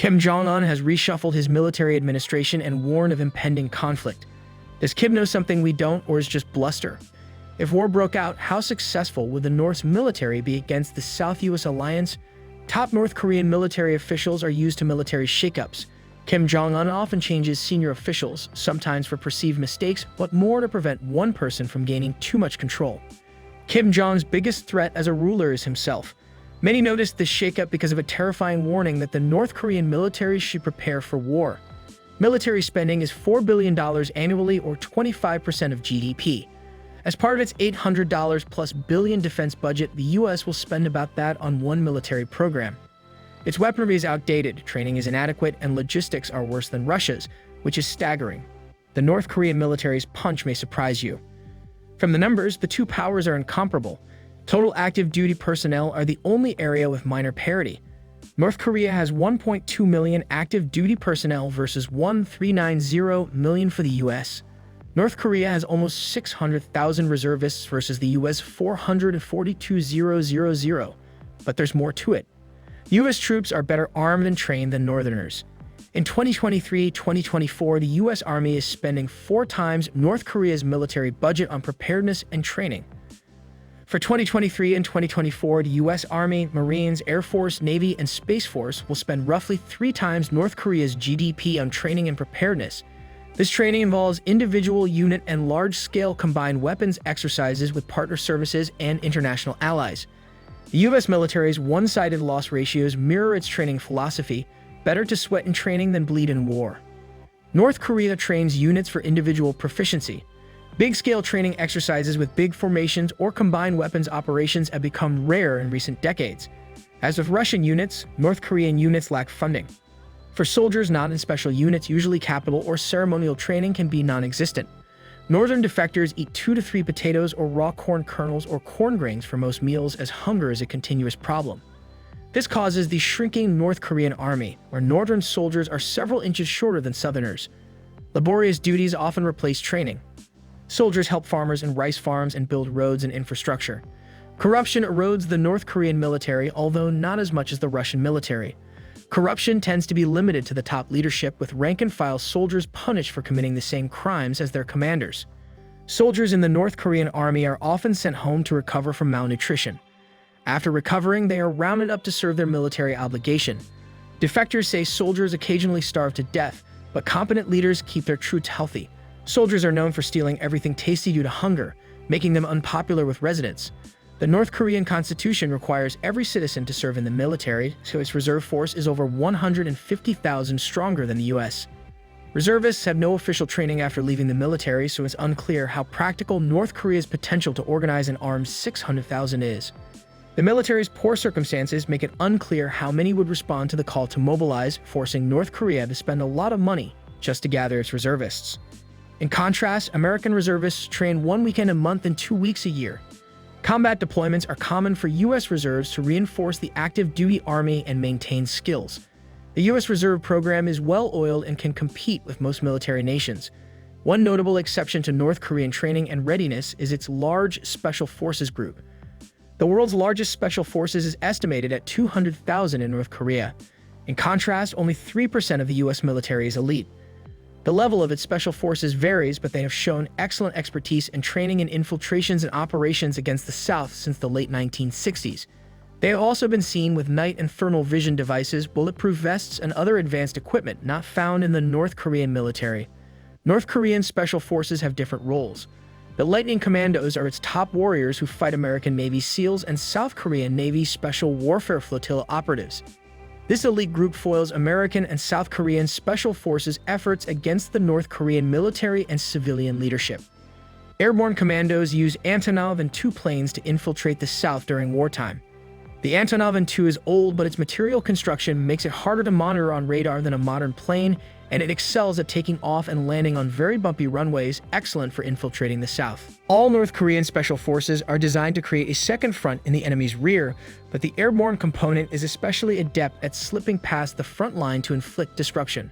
Kim Jong Un has reshuffled his military administration and warned of impending conflict. Does Kim know something we don't, or is just bluster? If war broke out, how successful would the North's military be against the South-US alliance? Top North Korean military officials are used to military shakeups. Kim Jong-un often changes senior officials, sometimes for perceived mistakes, but more to prevent one person from gaining too much control. Kim Jong's biggest threat as a ruler is himself. Many noticed this shakeup because of a terrifying warning that the North Korean military should prepare for war. Military spending is $4 billion annually, or 25% of GDP. As part of its $800+ billion defense budget, the US will spend about that on one military program. Its weaponry is outdated, training is inadequate, and logistics are worse than Russia's, which is staggering. The North Korean military's punch may surprise you. From the numbers, the two powers are incomparable. Total active duty personnel are the only area with minor parity. North Korea has 1.2 million active duty personnel versus 1.390 million for the US. North Korea has almost 600,000 reservists versus the US 442,000. But there's more to it. US troops are better armed and trained than Northerners. In 2023-2024, the US Army is spending 4 times North Korea's military budget on preparedness and training. For 2023 and 2024, the US Army, Marines, Air Force, Navy, and Space Force will spend roughly 3 times North Korea's GDP on training and preparedness. This training involves individual, unit, and large-scale combined weapons exercises with partner services and international allies. The US military's one-sided loss ratios mirror its training philosophy: better to sweat in training than bleed in war. North Korea trains units for individual proficiency. Big-scale training exercises with big formations or combined weapons operations have become rare in recent decades. As with Russian units, North Korean units lack funding. For soldiers not in special units, usually capital or ceremonial training can be non-existent. Northern defectors eat 2 to 3 potatoes or raw corn kernels or corn grains for most meals, as hunger is a continuous problem. This causes the shrinking North Korean army, where northern soldiers are several inches shorter than southerners. Laborious duties often replace training. Soldiers help farmers in rice farms and build roads and infrastructure. Corruption erodes the North Korean military, although not as much as the Russian military. Corruption tends to be limited to the top leadership, with rank-and-file soldiers punished for committing the same crimes as their commanders. Soldiers in the North Korean army are often sent home to recover from malnutrition. After recovering, they are rounded up to serve their military obligation. Defectors say soldiers occasionally starve to death, but competent leaders keep their troops healthy. Soldiers are known for stealing everything tasty due to hunger, making them unpopular with residents. The North Korean Constitution requires every citizen to serve in the military, so its reserve force is over 150,000 stronger than the US. Reservists have no official training after leaving the military, so it's unclear how practical North Korea's potential to organize and arm 600,000 is. The military's poor circumstances make it unclear how many would respond to the call to mobilize, forcing North Korea to spend a lot of money just to gather its reservists. In contrast, American reservists train 1 weekend a month and 2 weeks a year. Combat deployments are common for U.S. reserves to reinforce the active duty army and maintain skills. The U.S. Reserve program is well-oiled and can compete with most military nations. One notable exception to North Korean training and readiness is its large Special Forces group. The world's largest special forces is estimated at 200,000 in North Korea. In contrast, only 3% of the U.S. military is elite. The level of its special forces varies, but they have shown excellent expertise in training in infiltrations and operations against the South since the late 1960s. They have also been seen with night and thermal vision devices, bulletproof vests, and other advanced equipment not found in the North Korean military. North Korean special forces have different roles. The Lightning Commandos are its top warriors who fight American Navy SEALs and South Korean Navy Special Warfare Flotilla operatives. This elite group foils American and South Korean Special Forces efforts against the North Korean military and civilian leadership. Airborne commandos use Antonov II planes to infiltrate the South during wartime. The Antonov II is old, but its material construction makes it harder to monitor on radar than a modern plane, and it excels at taking off and landing on very bumpy runways, excellent for infiltrating the South. All North Korean special forces are designed to create a second front in the enemy's rear, but the airborne component is especially adept at slipping past the front line to inflict disruption.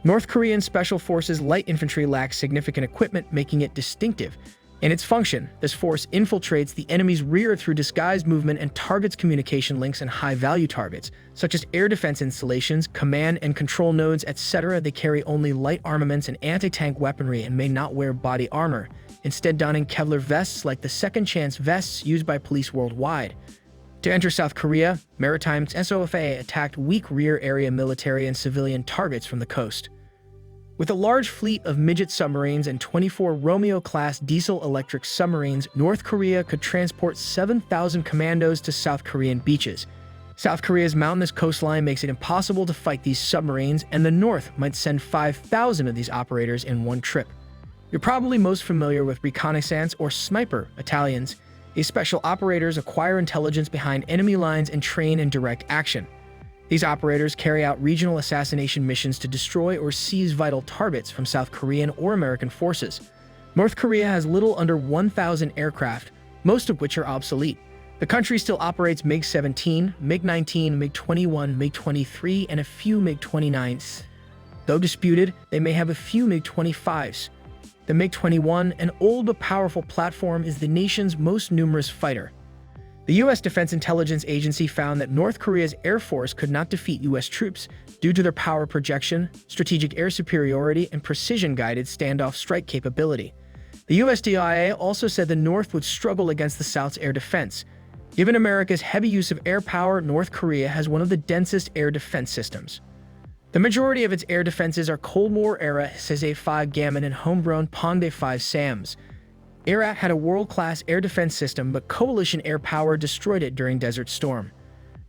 North Korean special forces light infantry lacks significant equipment, making it distinctive. In its function, this force infiltrates the enemy's rear through disguised movement and targets communication links and high-value targets, such as air defense installations, command and control nodes, etc. They carry only light armaments and anti-tank weaponry and may not wear body armor, instead donning Kevlar vests like the Second Chance vests used by police worldwide. To enter South Korea, maritime SOFA attacked weak rear area military and civilian targets from the coast. With a large fleet of midget submarines and 24 Romeo-class diesel-electric submarines, North Korea could transport 7,000 commandos to South Korean beaches. South Korea's mountainous coastline makes it impossible to fight these submarines, and the North might send 5,000 of these operators in one trip. You're probably most familiar with reconnaissance or sniper Italians. These special operators acquire intelligence behind enemy lines and train in direct action. These operators carry out regional assassination missions to destroy or seize vital targets from South Korean or American forces. North Korea has little under 1,000 aircraft, most of which are obsolete. The country still operates MiG-17, MiG-19, MiG-21, MiG-23, and a few MiG-29s. Though disputed, they may have a few MiG-25s. The MiG-21, an old but powerful platform, is the nation's most numerous fighter. The U.S. Defense Intelligence Agency found that North Korea's Air Force could not defeat U.S. troops due to their power projection, strategic air superiority, and precision-guided standoff strike capability. The U.S. DIA also said the North would struggle against the South's air defense. Given America's heavy use of air power, North Korea has one of the densest air defense systems. The majority of its air defenses are Cold War-era Sase-5 Gammon and homegrown Pongde-5 SAMs. Iraq had a world-class air defense system, but coalition air power destroyed it during Desert Storm.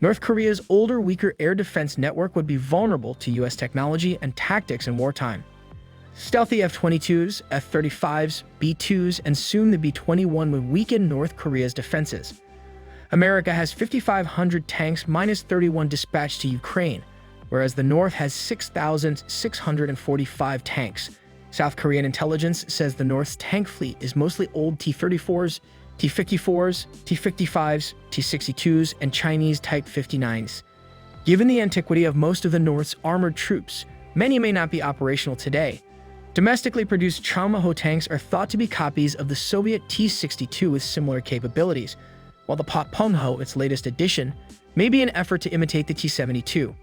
North Korea's older, weaker air defense network would be vulnerable to U.S. technology and tactics in wartime. Stealthy F-22s, F-35s, B-2s, and soon the B-21 would weaken North Korea's defenses. America has 5,500 tanks minus 31 dispatched to Ukraine, whereas the North has 6,645 tanks. South Korean intelligence says the North's tank fleet is mostly old T-34s, T-54s, T-55s, T-62s, and Chinese Type 59s. Given the antiquity of most of the North's armored troops, many may not be operational today. Domestically produced Changmaho tanks are thought to be copies of the Soviet T-62 with similar capabilities, while the Potpongho, its latest addition, may be an effort to imitate the T-72.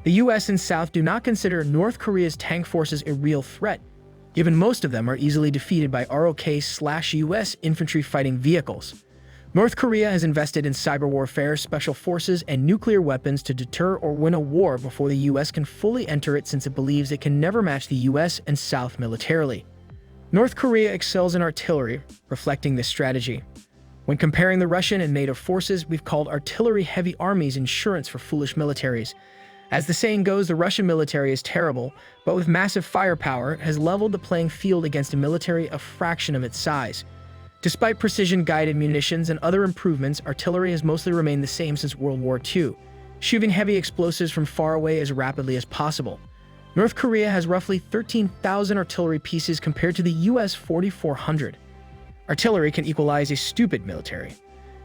The US and South do not consider North Korea's tank forces a real threat, given most of them are easily defeated by ROK/US infantry fighting vehicles. North Korea has invested in cyber warfare, special forces, and nuclear weapons to deter or win a war before the US can fully enter it, since it believes it can never match the US and South militarily. North Korea excels in artillery, reflecting this strategy. When comparing the Russian and NATO forces, we've called artillery-heavy armies insurance for foolish militaries. As the saying goes, the Russian military is terrible, but with massive firepower, has leveled the playing field against a military a fraction of its size. Despite precision-guided munitions and other improvements, artillery has mostly remained the same since World War II, shooting heavy explosives from far away as rapidly as possible. North Korea has roughly 13,000 artillery pieces compared to the US 4,400. Artillery can equalize a stupid military.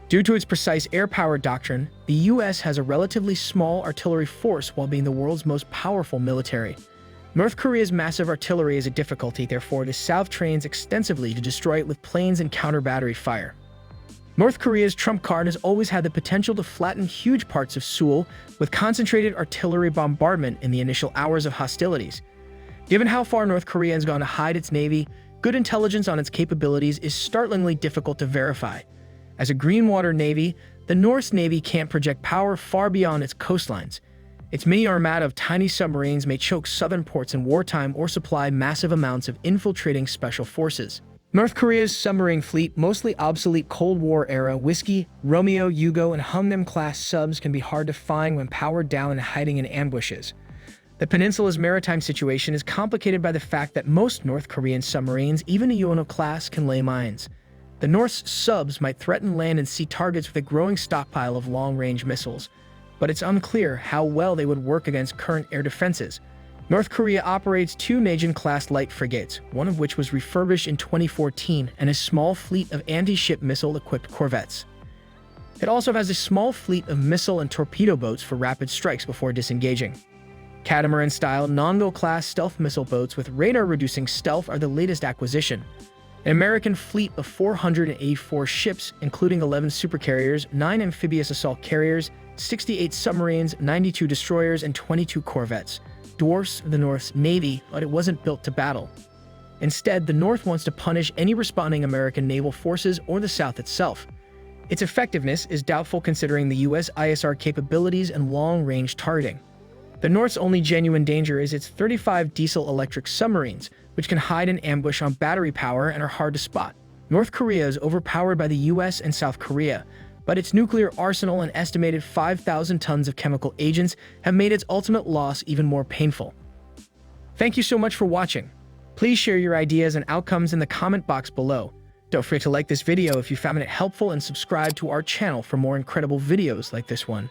Due to its precise air power doctrine, the US has a relatively small artillery force while being the world's most powerful military. North Korea's massive artillery is a difficulty, therefore the South trains extensively to destroy it with planes and counter-battery fire. North Korea's trump card has always had the potential to flatten huge parts of Seoul with concentrated artillery bombardment in the initial hours of hostilities. Given how far North Korea has gone to hide its navy, good intelligence on its capabilities is startlingly difficult to verify. As a green-water navy, the North's navy can't project power far beyond its coastlines. Its mini armada of tiny submarines may choke southern ports in wartime or supply massive amounts of infiltrating special forces. North Korea's submarine fleet, mostly obsolete Cold War-era Whiskey, Romeo, Yugo, and Humnem-class subs, can be hard to find when powered down and hiding in ambushes. The peninsula's maritime situation is complicated by the fact that most North Korean submarines, even a Yono-class, can lay mines. The North's subs might threaten land and sea targets with a growing stockpile of long-range missiles, but it's unclear how well they would work against current air defenses. North Korea operates two Najin-class light frigates, one of which was refurbished in 2014, and a small fleet of anti-ship missile-equipped corvettes. It also has a small fleet of missile and torpedo boats for rapid strikes before disengaging. Catamaran-style Nongo-class stealth missile boats with radar-reducing stealth are the latest acquisition. An American fleet of 484 ships, including 11 supercarriers, 9 amphibious assault carriers, 68 submarines, 92 destroyers, and 22 corvettes, dwarfs the North's Navy, but it wasn't built to battle. Instead, the North wants to punish any responding American naval forces or the South itself. Its effectiveness is doubtful considering the U.S. ISR capabilities and long-range targeting. The North's only genuine danger is its 35 diesel-electric submarines, which can hide in ambush on battery power and are hard to spot. North Korea is overpowered by the U.S. and South Korea, but its nuclear arsenal and estimated 5,000 tons of chemical agents have made its ultimate loss even more painful. Thank you so much for watching. Please share your ideas and outcomes in the comment box below. Don't forget to like this video if you found it helpful and subscribe to our channel for more incredible videos like this one.